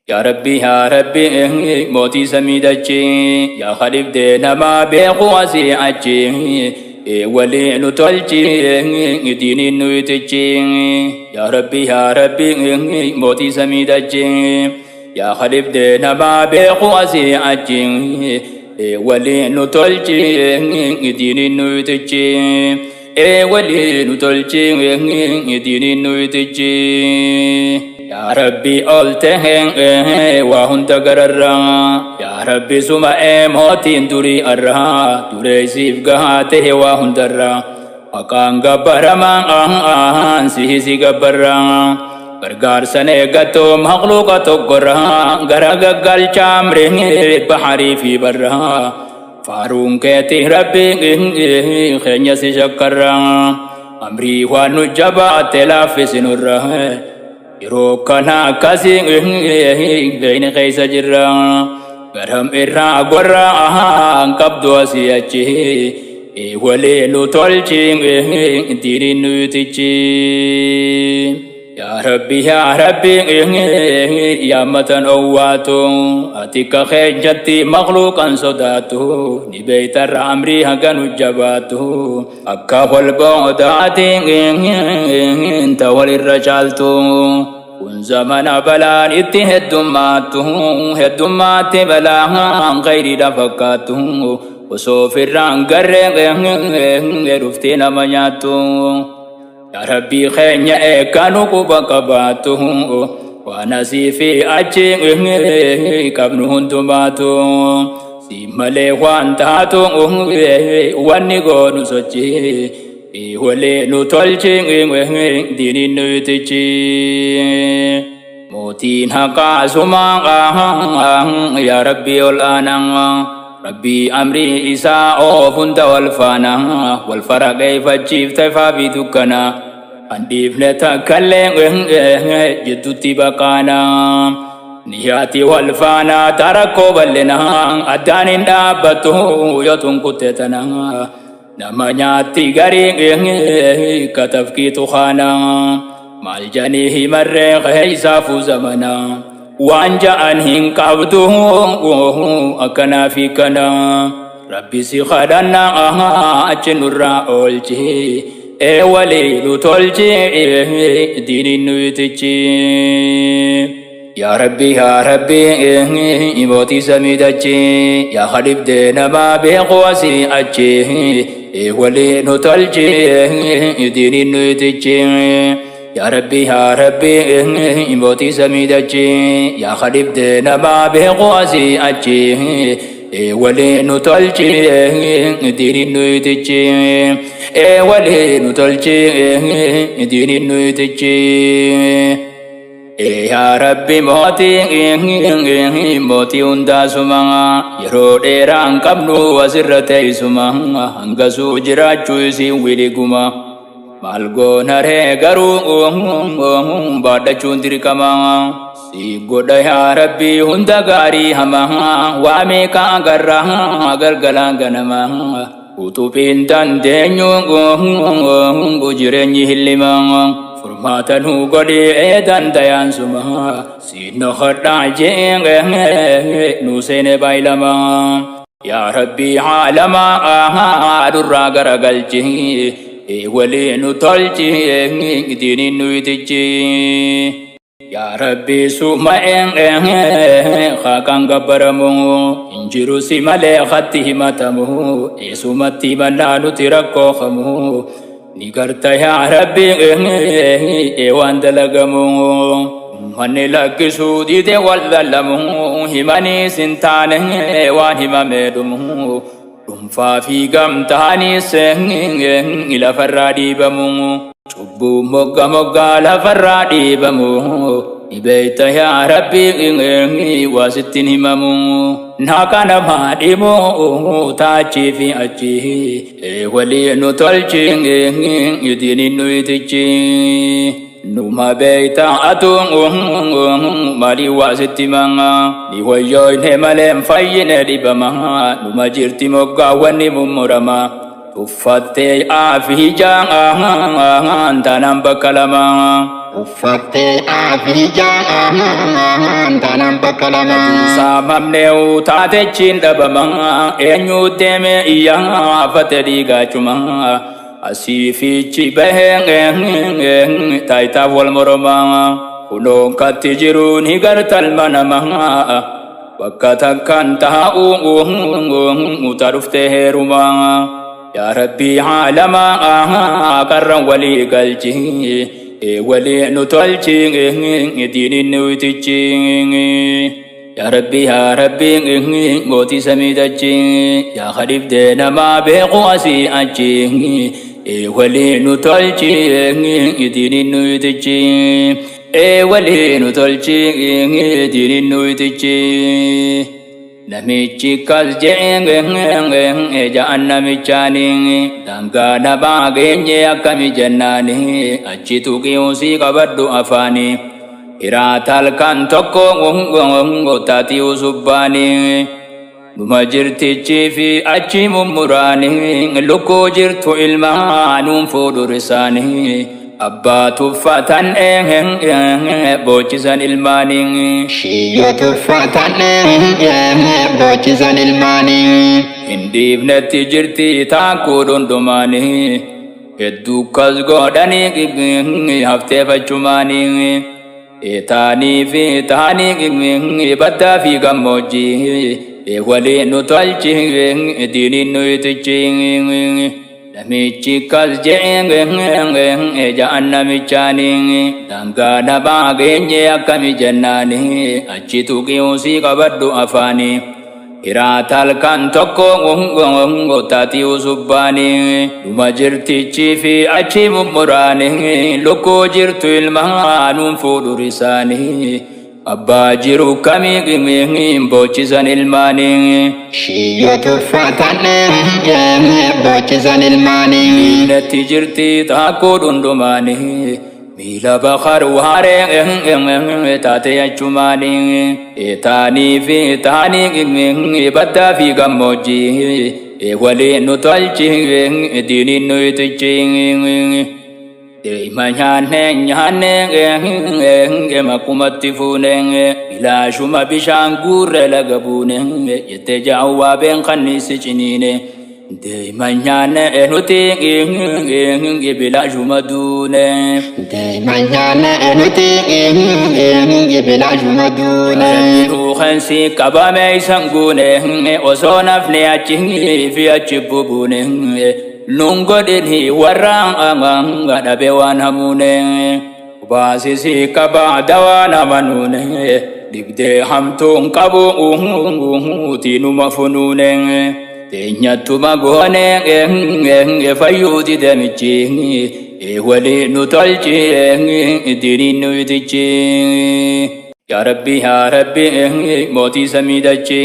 يا ربي يا ربي موتي سميدتشي يا خليف دينا ما بيقواسي عجي ولي نتولجي ديني نويتجي يا ربي يا ربي موتي سميدتشي يا خليف دينا ما بيقواسي عجي ولي نتولجي ديني نويتجي ولي نتولجي ديني نويتجي يا ربي ألتهن وهن تقرر يا ربي سمع موتين دوري أرها دوري سيف قهاته وهن درا وكان قبر ما سيسي قبر غرغار سنه قطو مخلوقاتو قرها غرغ قل چامره بحري في برها فارون كيتي ربي خينيا سي شكر أمري وانو جبا تلافس نره يروكنا كاسي بين خيس جرا غرهم إرا غرا كبدو أسياتي ولي لطولتي ديري نوتيتي يا ربي يا متن أواتو أتيك خيجتي مخلوقا صداتو نبيت الرامري هكذا جباتو أكا والبعداتي انت وللرجالتو كن زمن بلان هدمات بلاها غير دفقاتو وصوف الران قرر رفتين منياتو يا ربي خينيا كانوا كبكباتو ونسي في أجي كابنهن تباتو سيمالي وانتاتو وانيغو نسوچي ولي نتولچي ديني نوتيچي موتين حقا سما يا ربي والآنا ربي أمري إساء فند والفانا والفرق فجيف تفا بدكنا أنديف نتكلم جدو تبقانا نياتي والفانا تركو بلنا أدان دابته يتون كتتنا نمانياتي غريق كتفكي تخانا مالجانيه مرق إسافو زمنا وانجا انهن قبضه اكنا في كنا ربي سيخدنا اجنرا اولجي ولي لطولجي ديني نوتجي يا ربي موتي سميدجي يا خليف دينا ما بيقواسي اجي ولي لطولجي ديني نوتجي يا ربي موتي سميدجي يا خليف دينا ما بيقواسي أجي ولي نتولجي ديني نوتجي ولي نتولجي ديني نوتجي يا ربي موتي هندا سما يرو ديران قبنو وزرتي سما هنغسو جراجو سي ويليغما malgo nare garu bada chundiri kama si goda ya rabbi hunda gari hama wame ka garra agar galanganama utupin dan denyu gujrenyi hilima furmatan hu godi edan dayan suma si no khada jeng nusene bailama ya rabbi alama adurra garagalji ولي نتولجي ديني نوتجي يا ربي سوما خاكان غبرمو انجرو سيمالي خطيه ماتمو سومتي منا نتركو خمو نيغرتا يا ربي ايوان دلغمو من لكسو دي والذلمو هماني سنتان وان همامدمو فافي قم تاني سهن إلى فرادي بمو شبو مقا لفرادي بمو إبيت يا ربي وستين هممو ناكا نمادي مو تاچي في أجي ولي نتولچي يديني نويتچي نوما بيتا أتون مالي واسطي مانا نيويوين هماليم فاين ديبما نوما جيرتي مقا واني ممرما تفتي آفي جان تنام بكلما uffattee afijaan tanaan bakka lamaa. Saamamnee taatechiin dhabamaa eenyu deeme iyyaa fate dhiigaachuma asiifichi bahee taayitaa wal moromaa kunoon katti jiru ni gartalma namaa bakka takkaan taa'u taruftee heerumaa yaa rabbii haalamaa qarran walii galchi walii nu tolchi diinin nuutichi yaa rabbii mootii samiidachi yaa khadibdee namaa beeku asii achi walii nu tolchi diinin nuutichi walii nu tolchi diinin nuutichi namichi kas jedhee ja'an namichaani dangaa namaa geenye akkami jennaani achi tuqiusii qabadhu afaani hiraat halkan tokko taatii usubbaani numa jirtichi fi achi mummuraani lukkuu jirtu ilmaanuun fuudhurisaani abbaa tuffatan boochisan ilmaani Shiyyo tuffatan boochisan ilmaani hin dhiifnetti jirti taakkuu dhundumaani hedduu kas godhanii hafteeffachumaani taanii fi taanii baddaa fi gammoojjii waliin nu tolchi diiniin nuutichi namichi kas jedhee ja'an namichaani dangaa namaa geenye akkami jennaani achi tuqiusii qabadhu afaani hiraat halkan tokko taatii usubbaani numa jirtichi fi achi mummuraani lukkuu jirtu ilmaanuun fuudhurisaani abbaa jiru kamii boochisan ilmaani Shiyyo tuffatan boochisan ilmaani natti jirti taakkuu dhundumaani miila bakar waaree taate achumaani taanii fi taanii baddaa fi gammoojjii waliin nu tolchi diiniin nuutichi ima nyaanne makkumatti fuune ilaashuma bishaan guurre laga buune jette jaawwaa been kanniisi ciniine deema nyaanne nuti bilaashuma duune deema nyaanne nuti bilaashuma duune ruuxansi qabame isan guune osoo nafne achi fi achi bubuune nungodini waraan dhabe waan hamuune baasisi qabaa dawaan amanuune dibdee hamtuun qabu tiinuma funuune teenyattuma goone fayyuuti demichi walii nu tolchi diiniin nuutichi yaa rabbi mootii samiidachi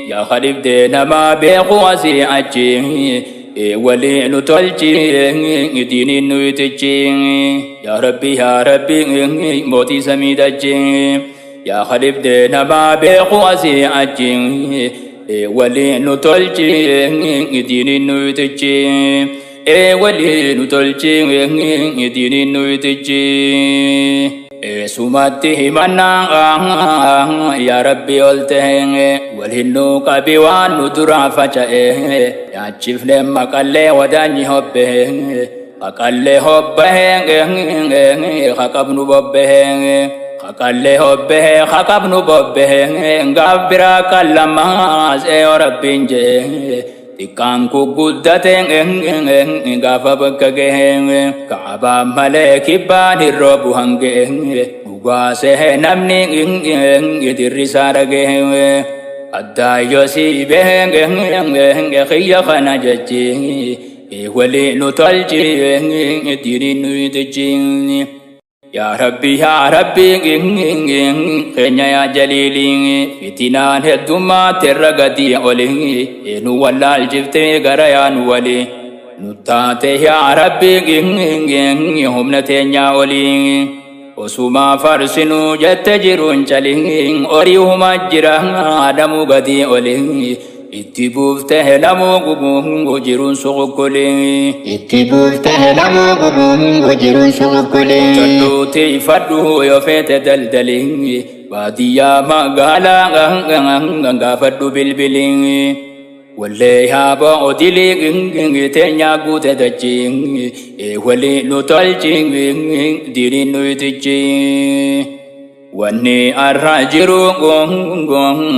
yaa khadibdee namaa beeku asii achi walii nu tolchi diiniin nuutichi yaa rabbi mootii samiidachi yaa khadibdee namaa beeku asii achi walii nu tolchi diiniin nuutichi walii nu tolchi diiniin nuutichi sumatti himannaa yaa rabbi ol ta'e waliin nu qabi waan nu duraa faca'e yaachifne maqallee wadaanyi hobbe haqallee hobbahe haqabnu bobbehe haqallee hobbehe haqabnu bobbehe gaaf biraa qallamaa seeyo rabbiin jee xiqqaan guddate gaafa bakka gahe kaabaan malee kibbaan hirroobu hange dhugaa sehe namni dirrisaa dhagahe addaayyoo sii behe kiyya kana jechi walii nu tolchi diiniin nuutichi yaa rabbi keenya yaa jaliili fitinaan heddummaatti irra gatii oli nu wallaalchiftee gara yaan wali nu taate yaa rabbi humna teenyaa oli osumaa farsinuu jette jiruun cali orii huma jira adamuu gatii oli اتبوفته نمو جرون سوكولي اتبوفته نمو جرون سوكولي تلوتي فدو يوفيت دلدلي باديا مغالا غافدو بالبلي واللي هابا أدلي تنيا قوت دجين واللي نطلجين ديرين نويتجين واني الراجرو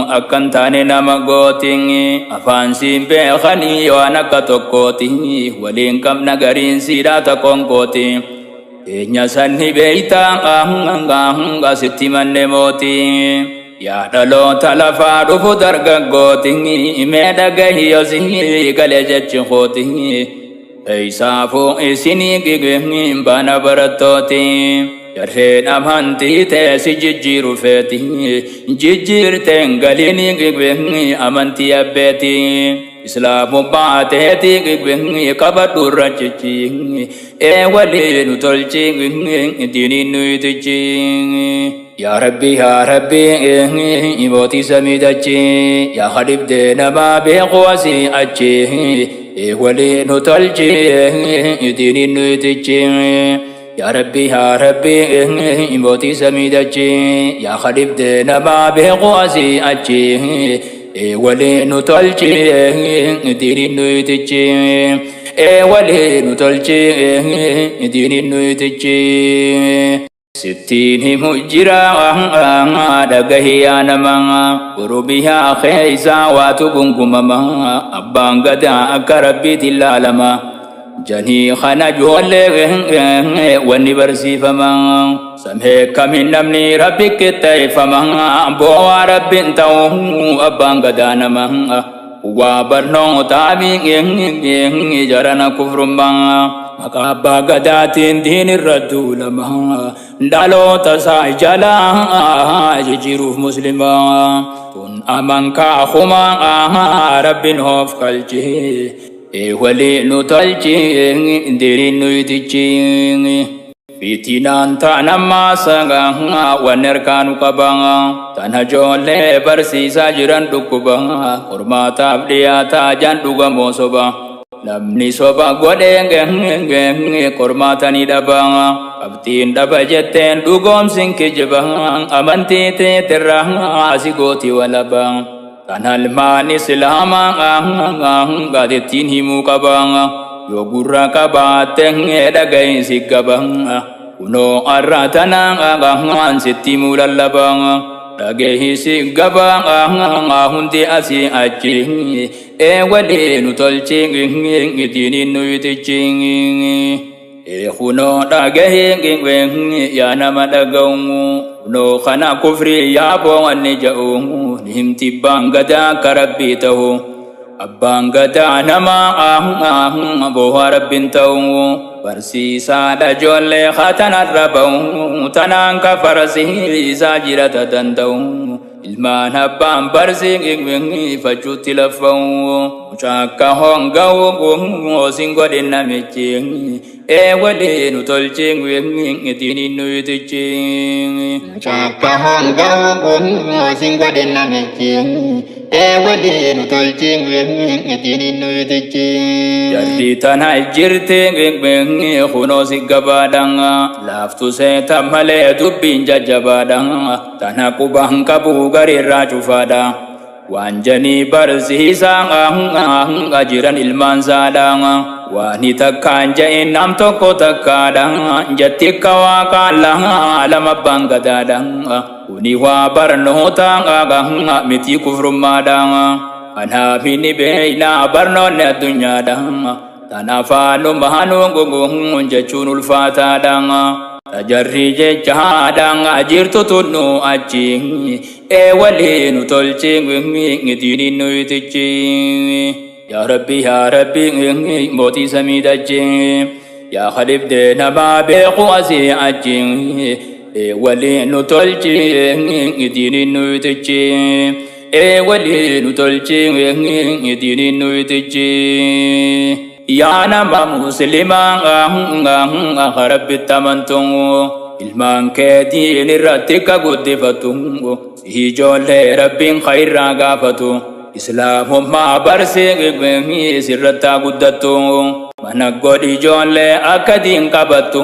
أكن تاني نمغوتين أفانسي بخاني وانا كتوكوتين ولين كم نغرين سيرات كونكوتين إنيا سني بيتا ستي من نموتين يا دلو تلفا دفو درغغوتين ميدغي يوزي كالجج خوتين إيسافو إسيني غيغين بانا برتوتين يرهن أمانتي تيسي ججيرو فيتي ججير تنغليني غيغين أمانتي أبيتي إسلام باتيتي غيغين كبدو رججين ولي نتولجي غيغين ديني نويتجين يا ربي موتي سميدتي يا خليب دينا ما بيقواسي أجي ولي نتولجي ديني نويتجي يا ربي موتي سميدتي يا خليب دينا ما بيقواسي أجي ولي نتولجي ديني نويتجي ولي نتولجي ديني نويتجي ستين مجرا دغهيا نما وربها خيسا واتبنكما أبان غدا أكربي تلالما جني خنا جول ونبرسي فما سمهك من نمني ربك تيفما بوا رب انتو أبان غدا نما وابرنو تابي جرنا كفر ما Makaba gadatin dinir radula ma dalo tasai jala jijiruf muslima tun amanka khuma rabbin hof kalji wali nutalji dirin nuitichi fitinan tanama sanga wanerkanu kabanga tanajole barsi sajiran dukubanga urmata abdiyata janduga mosoba Namni soba godeng kormatani dabang abtin dabajetten dugom singke jebang amanti te terang asigoti walabang tanal mani selama gadetin himu kabang yogura kabateng edagai sikabang uno aratanang angan setimu lalabang Dage sigabang hundi asi aci wali nutolci ngitini nuitici khuno dage ya nama dagaungu no khana kufri ya bongan jaungu himti bangada karabbi tahu abangada nama bohar bintaungu Bersisa da jolle khatana rabau tanang ka farasi sajirata dandau ilmana bam barsi nging fajuti lafau chaka hongau gung singgo dinamici wali nutolci nging tini nuitici chaka hongau gung singgo dinamici wali nutolci nging tini nuitici jadi tanah jirte nging khuno sigabadang laftu se tamale dubin jajabadang tanah kubang kabu gari rajufada wanjani barsi sang ajiran ilman sadang wanita kanja enam toko takadang jati kawakala lama bangga dadang uniwa barno tang miti kufrumadang anabini beina barno ne dunya dang Tanafanu mahanu gugung jacunul fatadang tajarri jahadang ajir tutunu acing wali nutolcing ngitini nuitici ya rabbi moti samidacing ya khalib de nama beqwasi acing wali nutolcing ngitini nuitici wali nutolcing ngitini nuitici Ya nama muslima harabit tamantungu ilman keti niratika guddifatungu hijole rabbin khaira gafatu islaamummaa barsiisee sirrattaa guddattu mana godhi ijoollee akka diin qabattu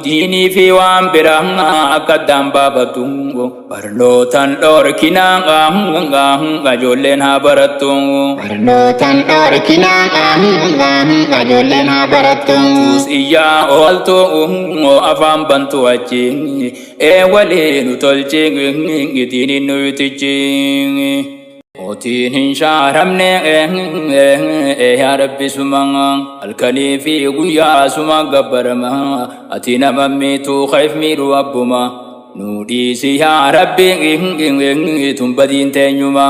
diinii fi waan biraa akka addaan baafattu barnootaan dhoorkinaa ijoolleen haa barattu barnootaan dhoorkinaa ijoolleen haa barattu iyyaa ooltu afaan bantu achi waliin tolchi diiniin nuyitichi Otiin hin shaaramne yaa Rabbi suma halkanii fi guyyaa suma gabbarama ati nama miitu khayf miidhu abbuma nu dhiisi yaa Rabbi tun badiin teenyuma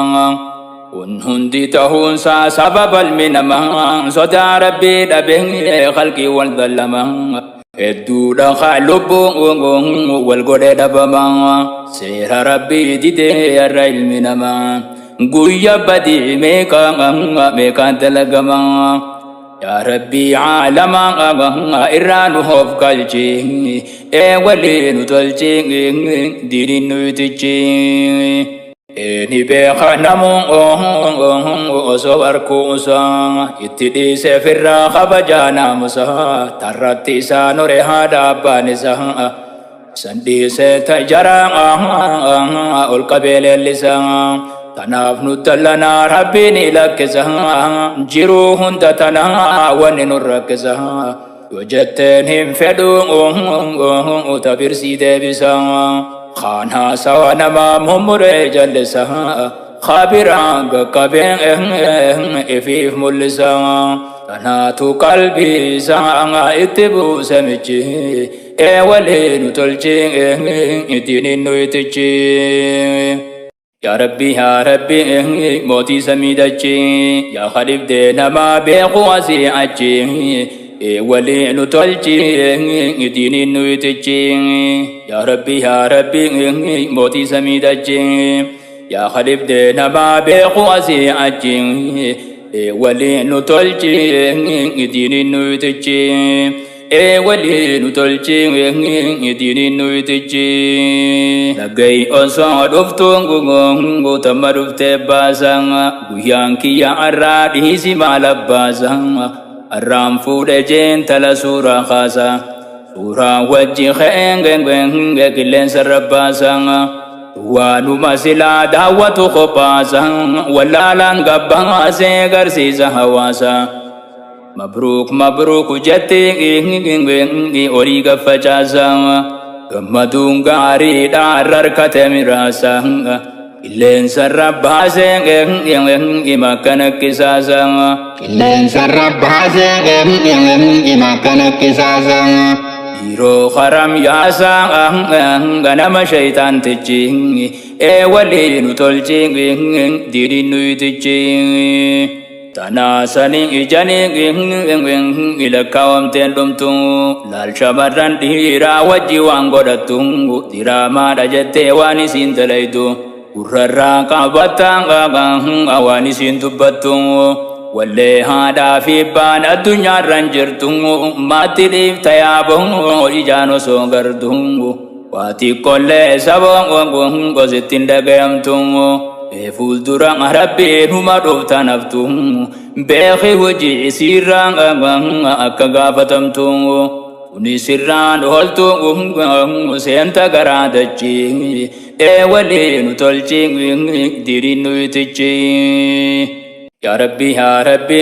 kun hundi ta'uunsaa sababa ilmi namaa sodaa Rabbi dhabe khalqii wal dallama hedduudha kaa lubbuu wal godhe dhabama seera Rabbi didee irra ilmi namaa Guyya badi meekaan dalagama yaa Rabbi caalama irraa nu hoof galchi waliin tolchi diiniin nuyitichi ni beeka namu osoo harkuusa itti dhiise firraa kabajaa naamusa tarratti isaa nore haadha abbaan isaa san dhiise tajaraa ol qabee leellisaa Tanaaf nutallanaa Rabbiin ilakkisa jiruu hunda tanaa wanni nu rakkisa yoo jetteen hin fedhu tabirsii deebisa kaan haasawa namaa mummuree jallisa khabiraan qaqqabeen ifiif mul'isa tanaatu qalbiisa itti buuse michi waliin tolchi diiniin nuyitichi Ya Rabbi mootii samiidachi yaa khaliif deenamaa beeku asii achi waliin nu tolchi diiniin nuyitichi Ya Rabbi mootii samiidachi yaa khaliif deenamaa beeku asii achi waliin nu tolchi diiniin nuyitichi waliin tolchi diiniin nuyitichi Nagay osoo dhuftuun guutamma dhuftee baasan guyyaan kiyya arraa dhiisi maal abbaasan arraan fuudhe jeentala suuraa kaasa suuraan wajji ka'een qilleensa rabbaasan waanuma silaa daawwatu qophaasan wallaalaan gabbaasee garsiisa hawaasa Mabruk jetti olii gaffacaasa gammaduun gaariidha rarkate miraasa qilleensa rabbaasee makka nakkisaasa qilleensa rabbaasee makka nakkisaasa dhiiroo haram yaasa ganama shaytaantichi waliin tolchi diiniin nuyitichi Tanasani ijani ilakkaawamteen dhumtu laal shamarran dhiiraa wajji waan godhattu diraamaadha jettee waan isiin dalaytu gurrarraa qabatta waan isiin dubbattu wallee haadhaa fi abbaan addunyaarran jirtu maatti dhiifta yaaboo ijaan osoo gartu waa xiqqollee saboo gosittiin dhagayamtu fuuldura Rabbiin huma dhufta naftu beeki hojii isiirraan akka gaafatamtu kuni sirraan ooltu seenta garaa dachi waliin tolchi diiniin nuyitichi yaa Rabbi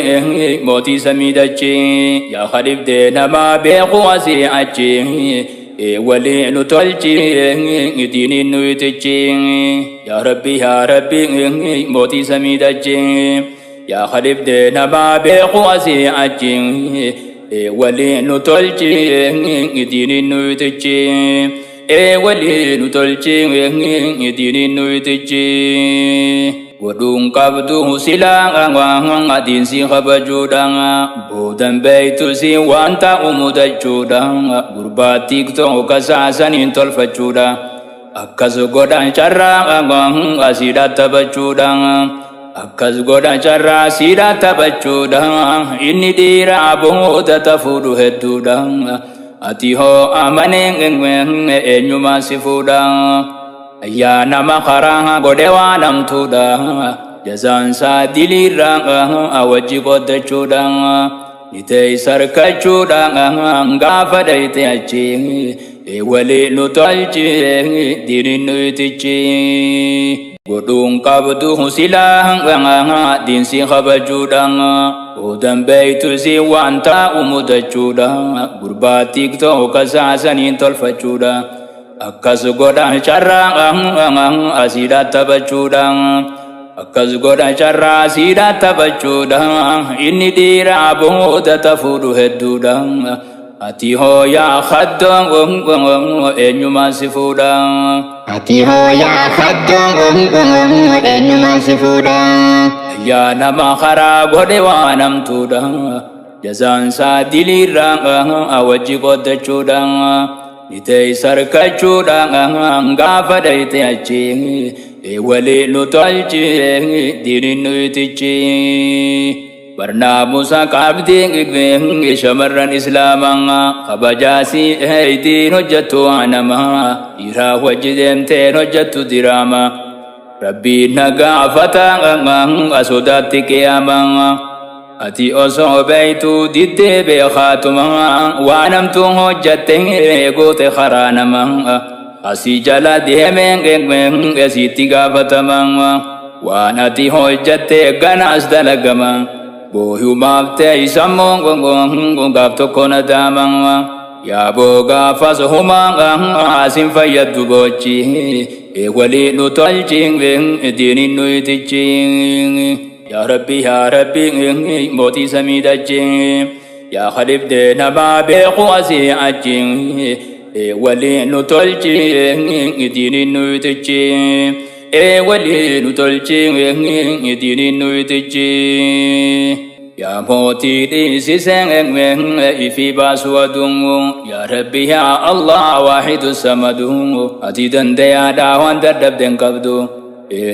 mootii samiidachi yaa khaliif deenamaa beeku asii achi waliin tolchi diiniin nuyitichi yaa Rabbi mootii samiidachi yaa khaliif deenamaa beeku asii achi waliin tolchi diiniin nuyitichi waliin tolchi diiniin nuyitichi Wadung qabdu silang adin si khabajudan bodan baitu si wanta umudajudan gurbatik to kasasan intol fajudan akkas godan charra asida tabajudan akkas godan charra asida tabajudan inni dira boda tafudu hedudan ati ho amanen enyuma sifudan Ya nama karang godewa nam tuda jazaan saa diliirraa awwajji qoddachuudhaan nitee sarkachuudhaan gaafa dhayte achi walii nu tolchi diiniin nuyitichi godhuun qabdu silaa diinsi kabajuudhaan odan beeytu si waan taa'u mudachuudha gurbaa tiktooka saasaniin tolfachuudha akkas godhan carraa asiidhaa taphachuudha akkas godhan carraa asiidhaa taphachuudha inni dhiiraa booda tafuudhu hedduudha ati hooyaa khaddoon eenyumaan si fuudha ati hooyaa khaddoon eenyumaan si fuudha yaa nama karaa godhe waan hamtuudha jazaan saa diliirraa awwajji qoddachuudha nitee sarkachuudhaan gaafa dhayte achi walii nu tolchi diiniin nuyitichi barnaamusa qabdii shamarran islaamaa kabajaasii ittiin hojjettu nama dhiiraa wajji deemteen hojjettu diraama rabbiin na gaafata sodaatti qiyaamaa ati osoo beeytu diddee beekaatuma waan hamtuun hojjatte goote karaa namaa asii jala deemeen sitti gaafatama waan ati hojjatte ganaas dalagama booyumaaf teeysammoo gaaf tokko nadaama yaa boo gaafas humaa asin fayyaddu gochi walii nu tolchi diiniin nuyitichi yaa rabbi mootii samii dachi yaa khalifdee namaa beeku asii achi walii nu tolchi diiniin nuyitichi walii nu tolchi diiniin nuyitichi yaa mootii dhiisiseen ifi baasu aduun yaa rabbi yaa allah waahidu samadu ati dandayaadhaa waan dadhabden qabdu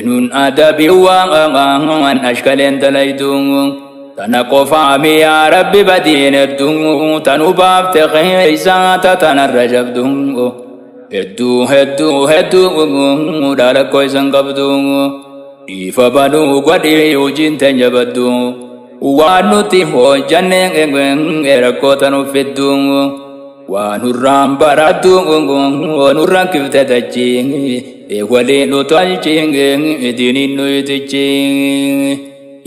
nun adabi waan ashkaleen dalaydu tana qofaami yaa rabbi badiin hedduu tanu baafte keeysaa tatanarra jabdu hedduu dhaalakko isan qabdu dhiifa banuu godhi hojiin teenya baddu waan nuti hojjanne rakkoo tanu fiddu waan nurraan baraddu nurraan kifte dachi walii nu tolchi diiniin nuyitichi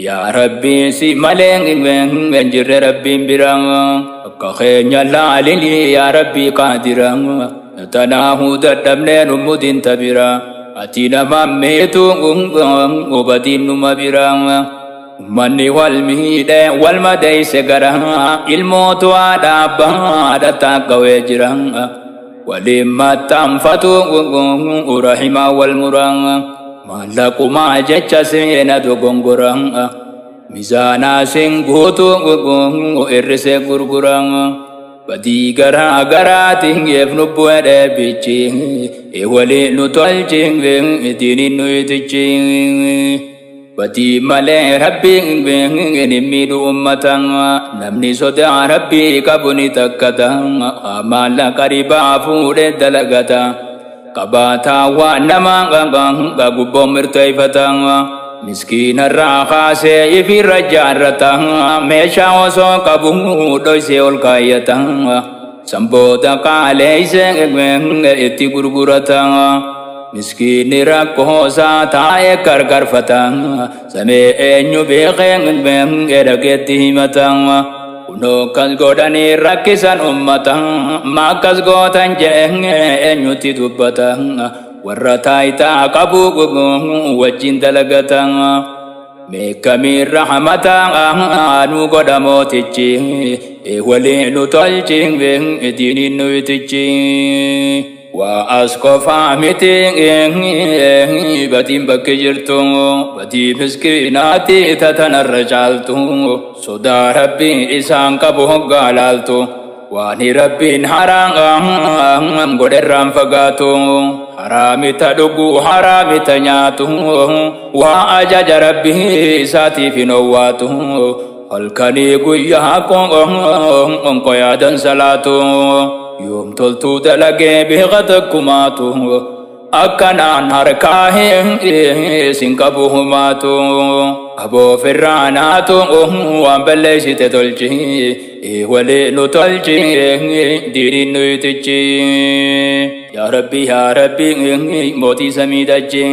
yaa rabbi si malee jirre rabbiin bira akka keenya laalini yaa rabbi qaadira tanaahu dadhabnee nummudin tabira ati nama meetu ubadiin numa bira manni wal miidhe wal madeeyse gara ilmootu haadha taaqqawee jira waliin maxxanfatu rahimaa wal muraa maallaqumaa jecha seena dogongora mizaanaa sin guutu irrisee gurgura badii garaa garaatiin yeef nubbue dheebichi walii nu tolchi diiniin nuyitichi badii malee rabbiin miidhu ummata namni sodaa rabbii qabu ni takkata maallaqa ribaa fuudhee dalagata qabaataa waan nama gubboon mirteeffata miskiinarraa kaasee ifirra jaarrata meeshaa osoo qabu dhoysee ol kaayyata sanboota qaaleeyse itti gurgurata miskiinni rakkoosaa taa'ee gargarfata samee eenyu beekee dhageetti himata kunoo akkas godhanii rakkisan ummata maakkas gootan jedhee eenyutti dubbata warra taayitaa qabu wajjin dalagata meeqamiin rahmata nu godha mootichi walii nu tolchi diiniin nuyitichi waa as qofaa miti batiin bakki jirtu batii miskiinaati tatanarra caaltu sodaa rabbii isaan qabu hoggaa laaltu waan rabbiin haraam godherraan fagaatu haraamita dhuguu haraamita nyaatu waa ajaja rabbii isaatiif hin owwaatu halkanii guyyaa qonqo yaadan salaatu yoom toltuu dalagee beeka takkumaatu akkanaan harkaa sinqabuhumaatu aboo firraanaatu waan balleessite tolchi walii nu tolchi diiniin nuyitichi yaa rabbi mootii samiidhachi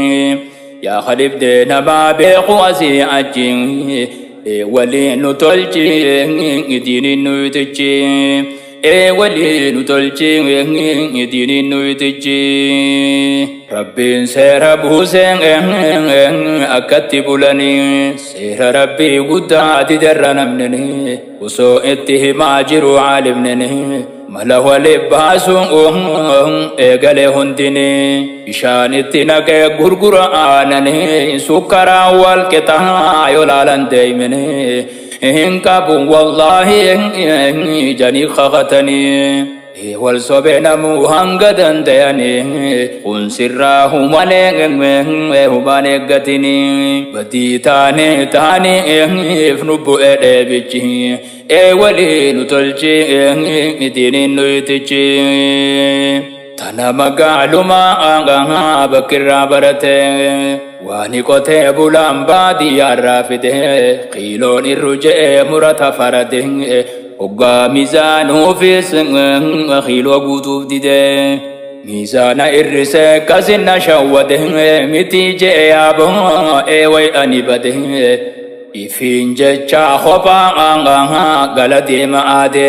yaa khalibdee namaa beeku asii achi walii nu tolchi diiniin nuyitichi walii nu tolchi diiniin nuyitichi rabbiin seera buuseen akkatti bulanii seera rabbii guddaati darra namneni osoo itti himaa jiru caalimneni mala walii baasuun eegale hundini bishaan itti naqee gurgura aanani sukkaraa wal qixaa yoo laalan deemini hin qabu wallaahi janii kakatanii wal sobee namuu hanga dandayanii kun sirraa humaan eeggatini badii taaniif nu bu'ee dheebichi walii nu tolchi diiniin nuyitichi tana magaalumaa bakkirraa barate waan qotee bulaan baadiyyaarraa fide qiiloon irru je'ee murata farade hoggaa miizaanuufis qiiloo guutuuf dide miizaana irrisee kasinna shawwade miti je'e yaaboo way ani bade ifiin jecha kophaa gala deema aade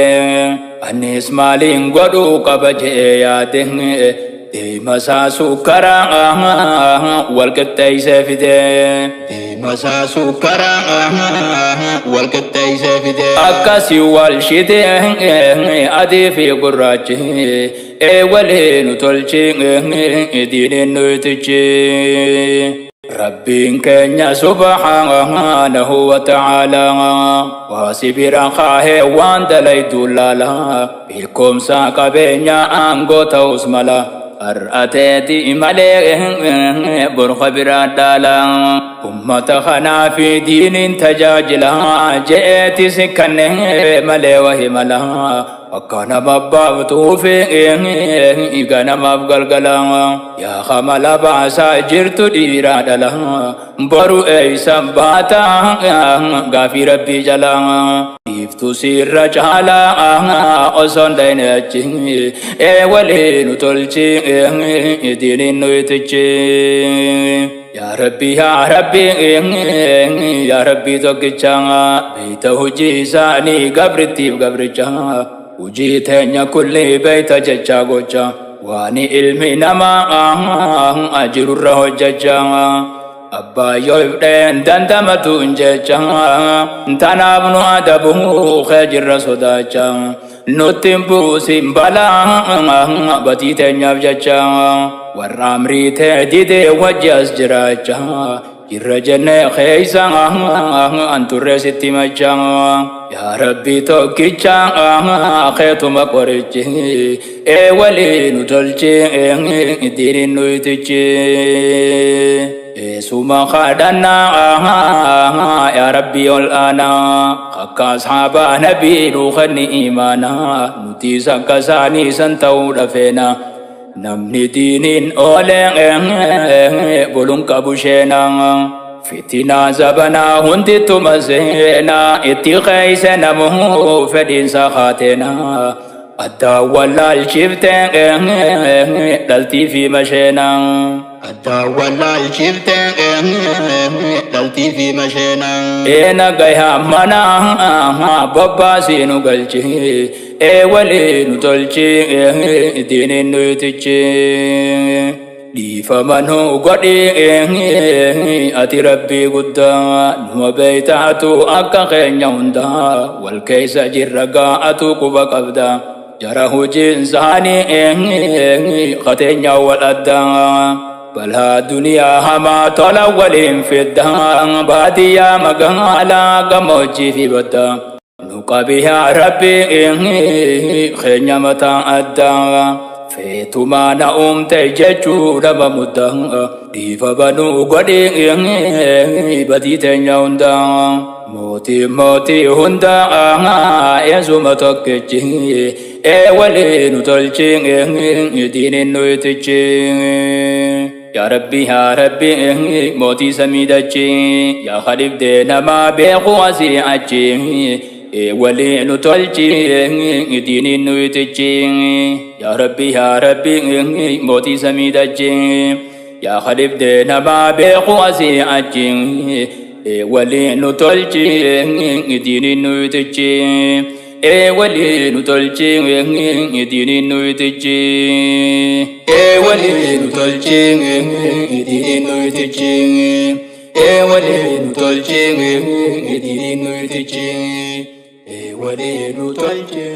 anis maaliin godhuu qaba je'e yaade deema isaa sukkaraa wal qixxeessee fide deema sukkaraa wal qixxeessee fide akkasii wal shite adii fi gurraachi walii nu tolchi diiniin nuyitichi rabbiin keenya subhaanahu wa ta'aalaa waasibira kaahee waan dalaydu laala beekumsa qabeenya aangoo ta'us mala ar'ateeti malee borqa biraa dhaala ummata kanaa fi diiniin tajaajila je'eetis kanneen malee wahi mala akka nama baaftuuf ganamaaf galgala yaa kamala baasaa jirtu dhiiraa dhala boru eeysan baata gaafii rabbii jala dhiiftu sirra caalaa osoon dhayne achi walii nu tolchi diiniin nuyitichi yaa rabbii tokkicha beeyta hojii isaanii gabrittiif gabricha hojii teenya kulli beeyta jecha gocha waan ilmi namaa jirurra hojjecha abbaa yoo ibdeen dandamatuun jecha tanaaf nu adabuu kee jirra sodaacha nutti hin buusin balaa batii teenyaaf jecha warra amrii tee didee wajji as jiraacha jirra jennee keeysa anturree sitti macha yaa rabbii tokkicha keetuma qorichi walii nu tolchi diiniin nuyitichi suma kadhannaa yaa rabbii ol aanaa akka ashaabaa nabii nuukanni imaanaa nutis akka isaanii san ta'uu dhafeena namni diiniin oolee buluun qabu sheenaa fitinaa zabanaa hundittuma seenaa itti keeyse namuu fedhiinsa haateenaa addaa wallaalchiftee dhaltii fi masheenaa addaa wallaalchiftee dhaltii fi masheenaa eena gayaa manaa bobbaasii nu galchi walii nu tolchi diiniin nuyitichi dhiifamanuu godhi ati rabbii guddaa numa beeytaatu akka keenya hundaa wal keeysa jirra gaa'atu quba qabda jara hojiin isaanii qateenya wal addaa balaa duniyaa hamaa tola waliin fidda baadiyyaa magaalaa gammoojjii fi badda nu qabi yaa rabbii keenya mataa addaa feetumaa na uumte jechuu dhaba muddaa dhiifa banuu godhi badii teenya hundaa mootii hundaa eesuma tokkichi ولي نتلجي دين نوتجي يا ربي موتي سميدتي يا خليف دينا ما بيقو وسيعتي ولي نتلجي دين نوتجي يا ربي موتي سميدتي يا خليف دينا ما بيقو وسيعتي ولي نتلجي دين نوتجي ولي نتلجي دين نوتجي ولي نتلجي دين نوتجي ولي نتلجي دين نوتجي ولي نتلجي